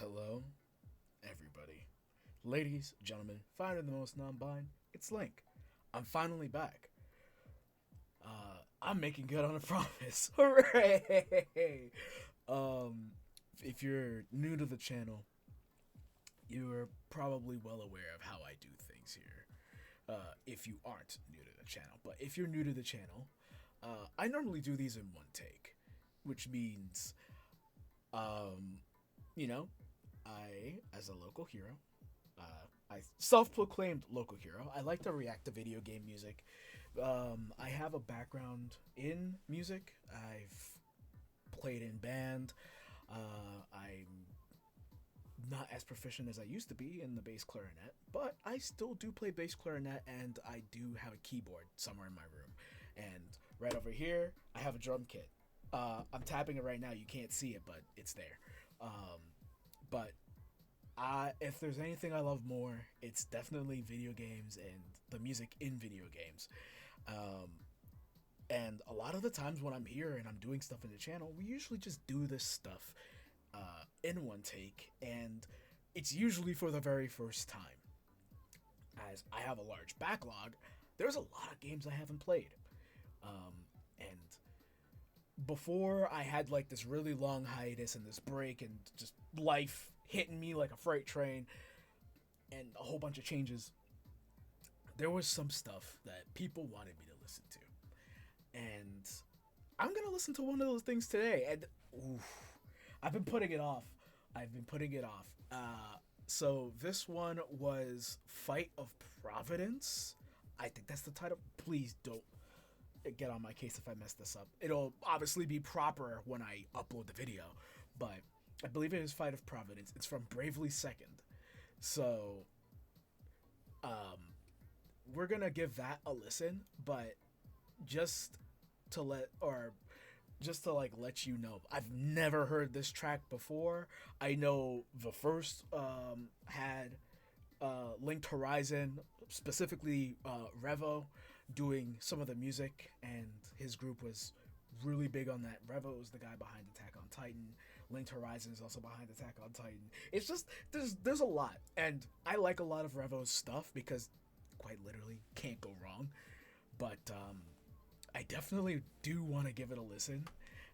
Hello, everybody. Ladies, gentlemen, finer than the most non-bind, it's Link. I'm finally back. I'm making good on a promise. Hooray! Um, if you're new to the channel, you are probably well aware of how I do things here. If you aren't new to the channel, but if you're new to the channel, I normally do these in one take, which means, um, you know, as a local hero, I self-proclaimed local hero. I like to react to video game music. I have a background in music. I've played in band. I'm not as proficient as I used to be in the bass clarinet, but I still do play bass clarinet, and I do have a keyboard somewhere in my room. And right over here, I have a drum kit. I'm tapping it right now. You can't see it, but it's there. But if there's anything I love more, it's definitely video games and the music in video games. Um, and a lot of the times when I'm here and I'm doing stuff in the channel, we usually just do this stuff in one take, and it's usually for the very first time. As I have a large backlog, there's a lot of games I haven't played. And before I had like this really long hiatus and this break and just life hitting me like a freight train and a whole bunch of changes, there was some stuff that people wanted me to listen to. And I'm going to listen to one of those things today. And oof, I've been putting it off. So this one was Fight of Providence. I think that's the title. Please don't get on my case if I mess this up. It'll obviously be proper when I upload the video, but I believe it is Fight of Providence. It's from Bravely Second. So, we're gonna give that a listen, but just to let you know, I've never heard this track before. I know the first had Linked Horizon, specifically Revo, doing some of the music, and his group was really big on that. Revo was the guy behind Attack on Titan. Linked Horizon is also behind Attack on Titan. It's just there's a lot, and I like a lot of Revo's stuff because quite literally can't go wrong. But I definitely do want to give it a listen,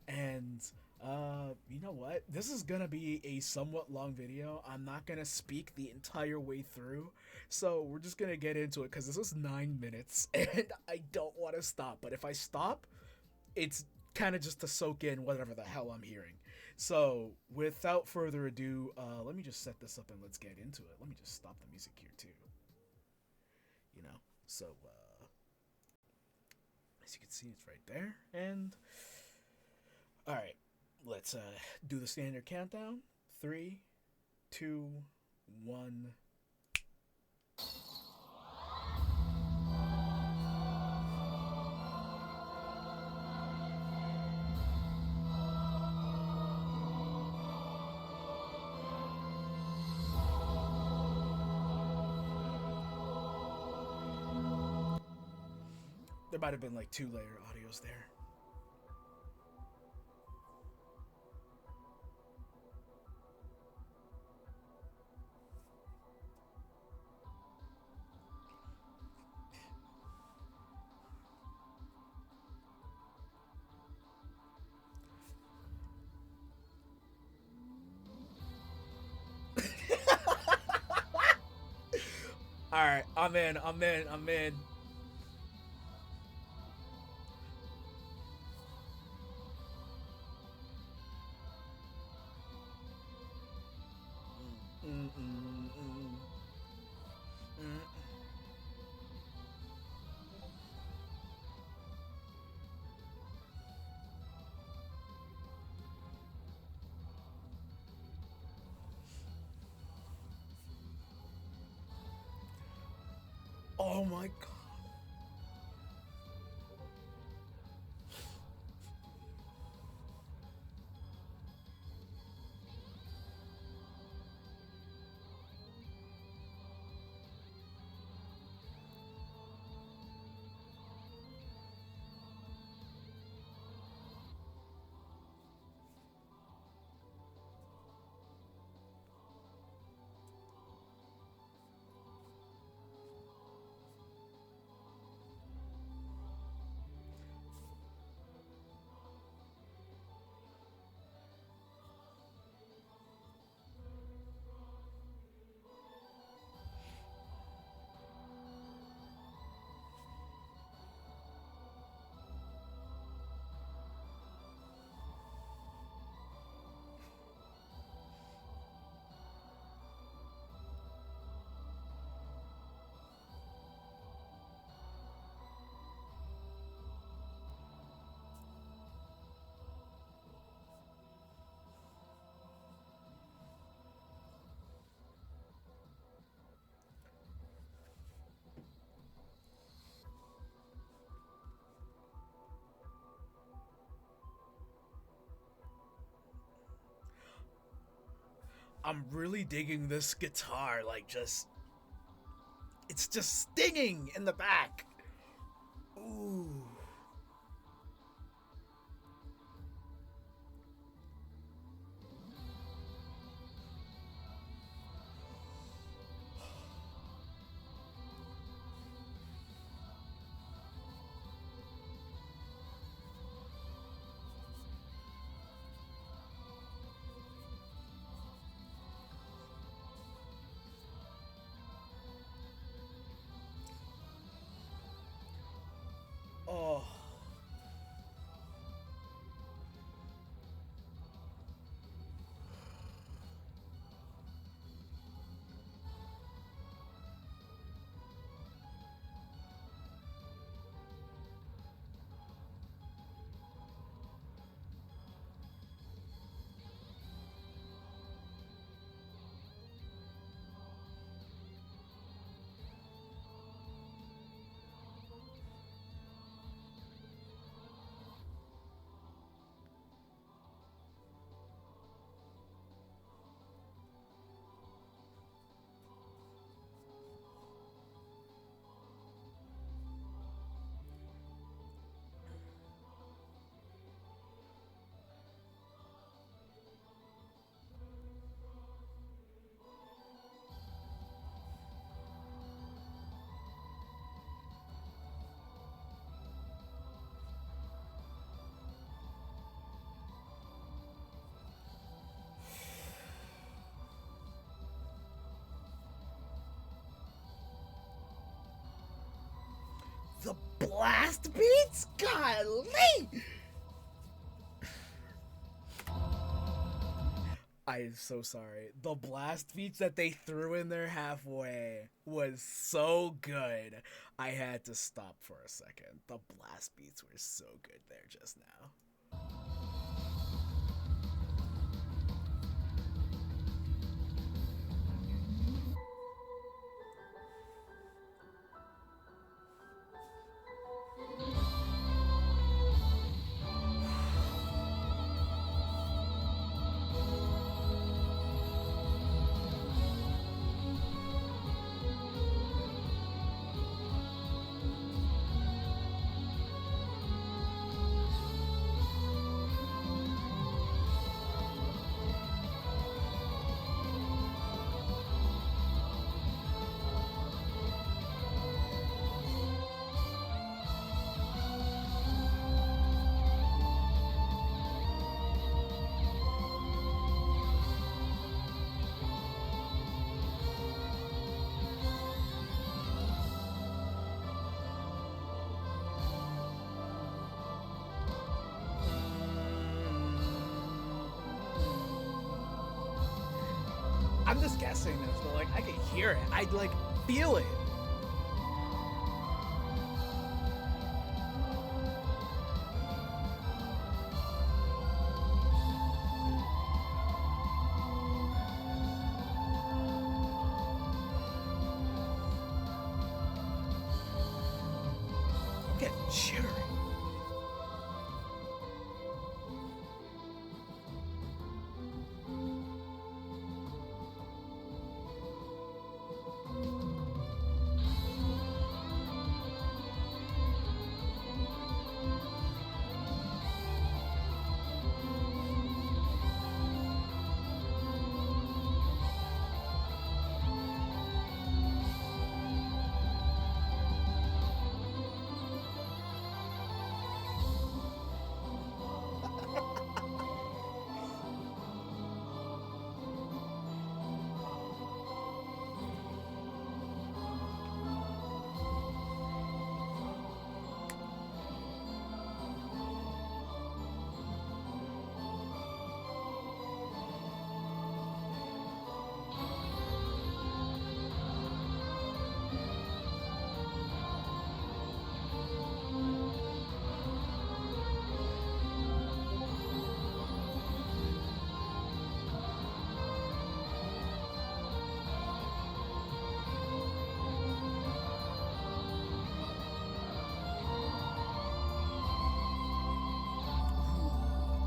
and you know what? This is gonna be a somewhat long video. I'm not gonna speak the entire way through, so we're just gonna get into it because this was 9 minutes, and I don't want to stop. But if I stop, it's kind of just to soak in whatever the hell I'm hearing. So without further ado, let me just set this up and let's get into it. Let me just stop the music here too. You know, so as you can see, it's right there. And all right, let's do the standard countdown. 3, 2, 1. There might have been like 2-layer audios there. All right, I'm in. Mm, mm, mm, mm. Oh my god. I'm really digging this guitar. Like, it's just stinging in the back. Ooh. Oh. The blast beats? Golly! I am so sorry. The blast beats that they threw in there halfway was so good. I had to stop for a second. The blast beats were so good there just now. I'm just guessing this, but like I could hear it. I'd like feel it. I'm getting jittery.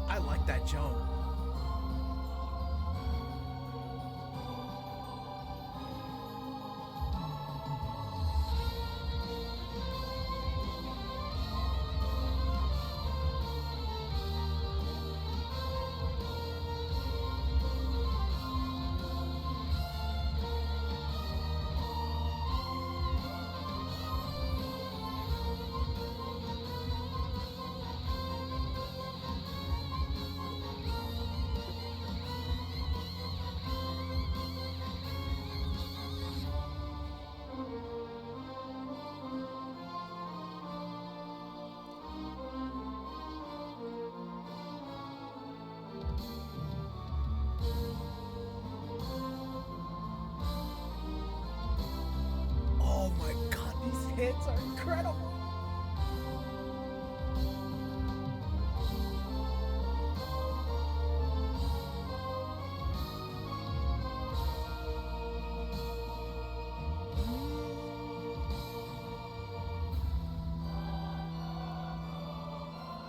I like that jump. hits are incredible.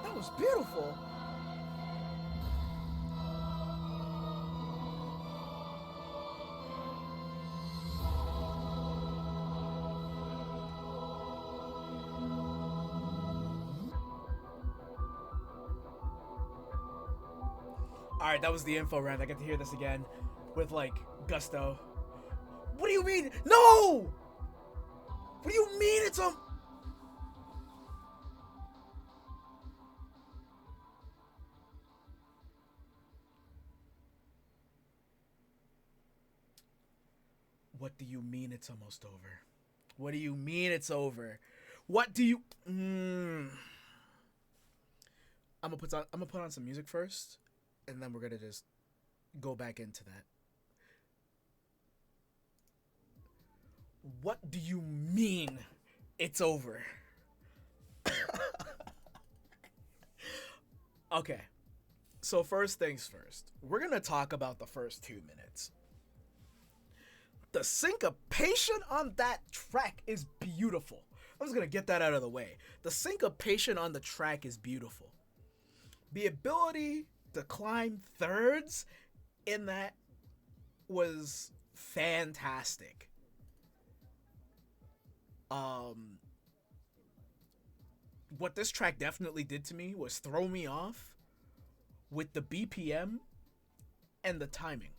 That was beautiful. All right, that was the info round. I get to hear this again with like gusto. What do you mean? No! What do you mean it's on? What do you mean it's almost over? What do you mean it's over? What do you? I'm gonna put on some music first, and then we're gonna just go back into that. What do you mean it's over? Okay, so first things first, we're gonna talk about the first 2 minutes. The syncopation on that track is beautiful. I'm just gonna get that out of the way. The syncopation on the track is beautiful. The ability to climb thirds in that was fantastic. What this track definitely did to me was throw me off with the BPM and the timing.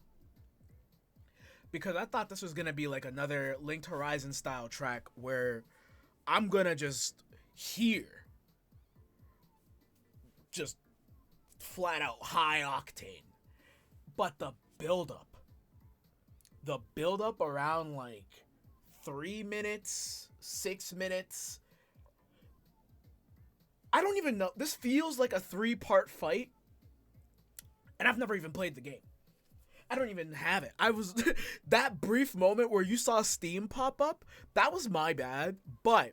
Because I thought this was going to be like another Linked Horizon style track where I'm going to just hear just flat out high octane. But the build up around like 3 minutes, 6 minutes, I don't even know. This feels like a 3-part fight, and I've never even played the game. I don't even have it. I was that brief moment where you saw Steam pop up, that was my bad, but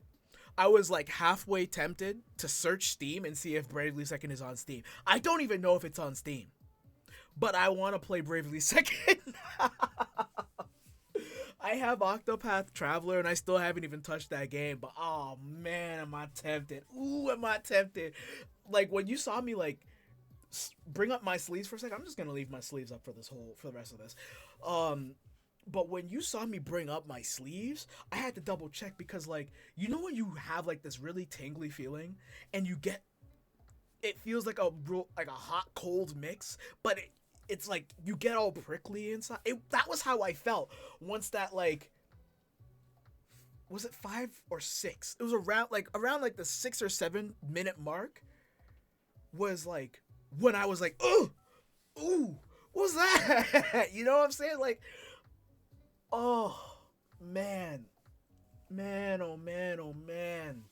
I was like halfway tempted to search Steam and see if Bravely Second is on Steam. I don't even know if it's on Steam, but I want to play Bravely Second. I have Octopath Traveler and I still haven't even touched that game, but oh man, am I tempted. Ooh, am I tempted. Like when you saw me like bring up my sleeves for a second, I'm just gonna leave my sleeves up for the rest of this. But when you saw me bring up my sleeves, I had to double check because like, you know when you have like this really tingly feeling and it feels like a hot cold mix, but it's like you get all prickly inside. That was how I felt once that like, was it 5 or 6? It was around the 6 or 7 minute mark was like when I was like, ooh, what was that? You know what I'm saying? Like, oh man, oh man.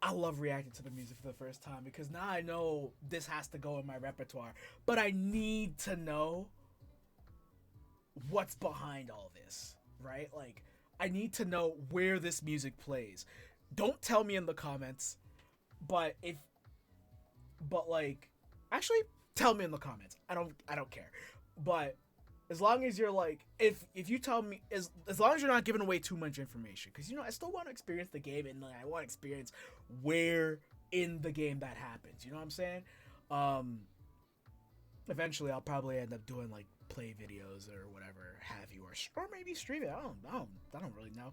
I love reacting to the music for the first time because now I know this has to go in my repertoire, but I need to know what's behind all this, right? Like, I need to know where this music plays. Don't tell me in the comments, but actually tell me in the comments. I don't care. But as long as you're like, if you tell me, as long as you're not giving away too much information, because I still want to experience the game and like, I want to experience where in the game that happens. You know what I'm saying? Eventually I'll probably end up doing like play videos or whatever have you, or maybe stream it. I don't really know.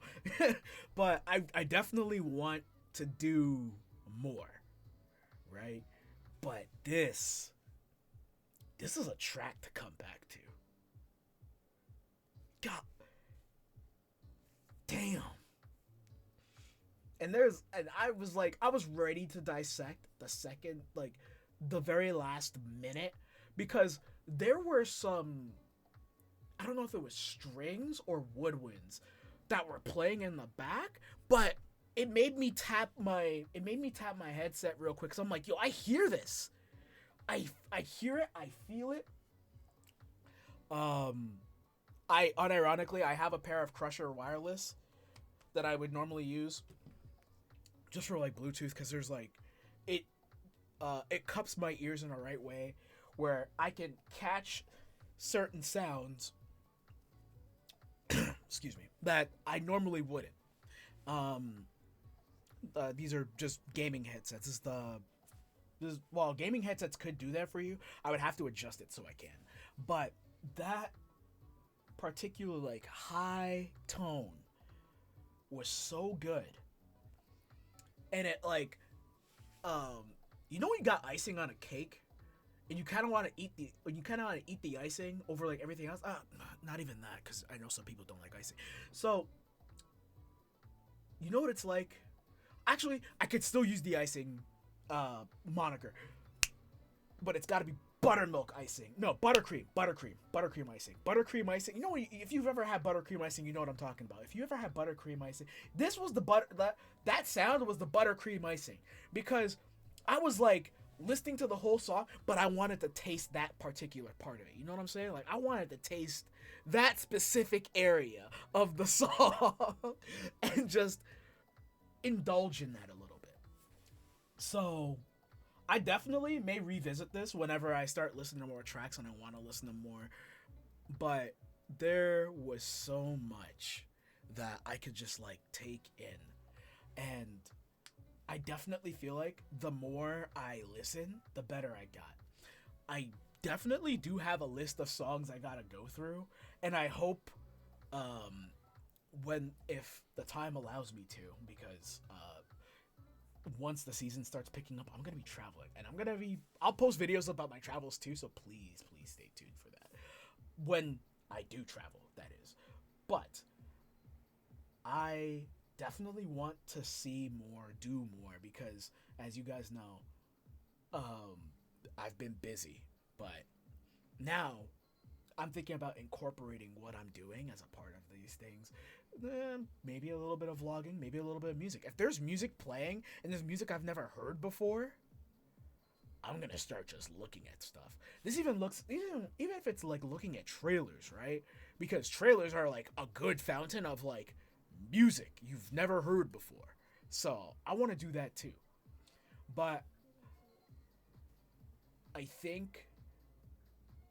But I definitely want to do more, right? But this is a track to come back to. God damn. And I was ready to dissect the very last minute, because there were some, I don't know if it was strings or woodwinds that were playing in the back, but it made me tap my headset real quick. So I'm like, yo, I hear this. I hear it, I feel it. I unironically I have a pair of Crusher wireless that I would normally use just for like Bluetooth because there's like it it cups my ears in the right way where I can catch certain sounds excuse me that I normally wouldn't. Um, these are just gaming headsets. Well, gaming headsets could do that for you. I would have to adjust it so I can. But that particular like high tone was so good, and it like you know when you got icing on a cake and you kind of want to eat the icing over like everything else. Not even that because I know some people don't like icing. So you know what it's like. Actually, I could still use the icing moniker, but it's got to be buttermilk icing. No, buttercream icing. Buttercream icing. You know, if you've ever had buttercream icing, you know what I'm talking about. If you ever had buttercream icing, this was that sound was the buttercream icing because I was like listening to the whole song, but I wanted to taste that particular part of it. You know what I'm saying? Like I wanted to taste that specific area of the song and just indulge in that a little bit. So I definitely may revisit this whenever I start listening to more tracks and I want to listen to more. But there was so much that I could just like take in. And I definitely feel like the more I listen, the better I got. I definitely do have a list of songs I gotta go through. And I hope if the time allows me to, because once the season starts picking up, I'm gonna be traveling, and I'll post videos about my travels too, so please stay tuned for that when I do travel, that is. But I definitely want to see more, do more, because as you guys know, I've been busy, but now I'm thinking about incorporating what I'm doing as a part of these things. Maybe a little bit of vlogging, maybe a little bit of music. If there's music playing and there's music I've never heard before, I'm gonna start just looking at stuff. This even looks, even if it's like looking at trailers, right? Because trailers are like a good fountain of like music you've never heard before. So I want to do that too. But I think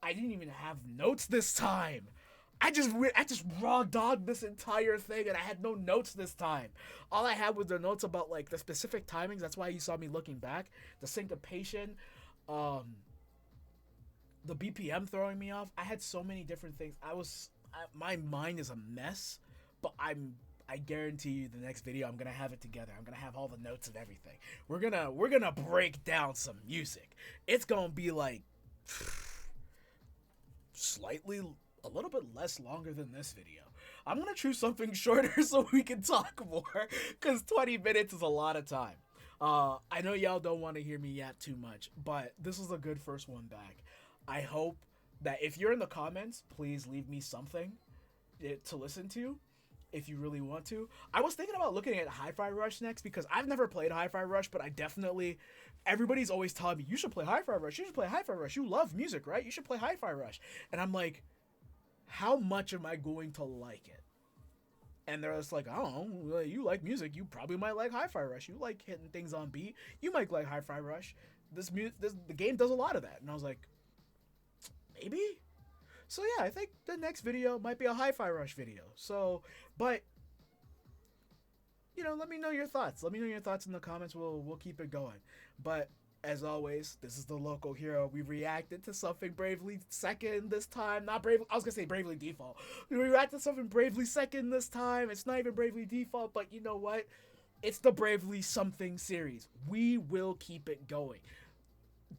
I didn't even have notes this time. I just raw dogged this entire thing, and I had no notes this time. All I had was the notes about like the specific timings. That's why you saw me looking back. The syncopation, the BPM throwing me off. I had so many different things. My mind is a mess, but I guarantee you the next video I'm gonna have it together. I'm gonna have all the notes of everything. We're gonna break down some music. It's gonna be like a little bit less longer than this video. I'm gonna choose something shorter so we can talk more, because 20 minutes is a lot of time. I know y'all don't want to hear me yap too much, but this is a good first one back. I hope that if you're in the comments, please leave me something to listen to if you really want to. I was thinking about looking at Hi-Fi Rush next because I've never played Hi-Fi Rush, but everybody's always telling me, you should play Hi-Fi Rush, you love music, right? You should play Hi-Fi Rush. And I'm like, how much am I going to like it? And they're just like, I don't know, you like music, you probably might like Hi-Fi Rush. You like hitting things on beat, you might like Hi-Fi Rush. The game does a lot of that. And I was like, maybe? So yeah, I think the next video might be a Hi-Fi Rush video. So, but let me know your thoughts. Let me know your thoughts in the comments. We'll keep it going. But as always, this is the local hero. We reacted to something Bravely Second this time. Not Bravely. I was gonna say Bravely Default. We reacted to something Bravely Second this time. It's not even Bravely Default, but you know what? It's the Bravely Something series. We will keep it going.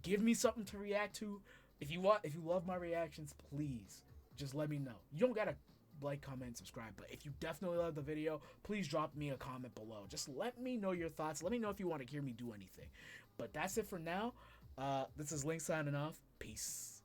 Give me something to react to. If you love my reactions, please just let me know. You don't gotta like, comment, subscribe, but if you definitely love the video, please drop me a comment below. Just let me know your thoughts. Let me know if you want to hear me do anything. But that's it for now. This is Link signing off. Peace.